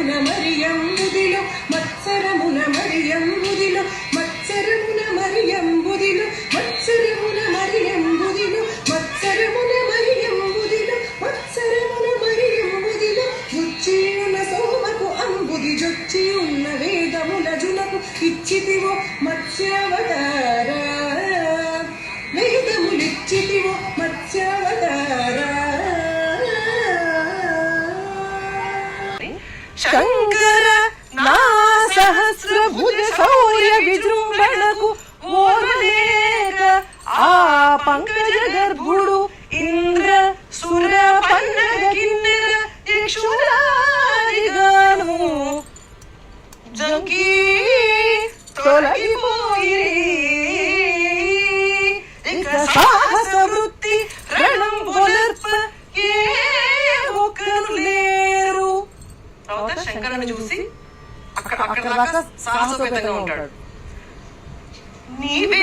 మత్సరమున మరియంబుదిలో మత్సరమున మరియంబుదిలో మత్సరమున మరియంబుదిలో మత్సరమున మరియంబుదిలో మత్సరమున మరియంబుదిలో మత్సరమున మరియంబుదిలో జొచ్చియున్న సోమకు అంబుది జొచ్చియున్న వేదముల జునకు ఇచ్చితివో మత్స్యావతార వేదములిచ్చితివో మత్స్యావతార శంకర నా సహస్రభుజ శౌర్య విజృంభణకు ఓర్వలేక ఆ పంకజ గర్భుడు ఇంద్ర సుర పన్నగ కిన్నెర యక్షులాదిగాను జంకీ తొలగిపోయి ఇక సాహస వృత్తి రణం బొలర్ప ఏ ఒక్కరు లేరు. తర్వాత శంకరుని చూసి అక్కడ దాకా సాహసోపేతంగా ఉంటాడు. నీవే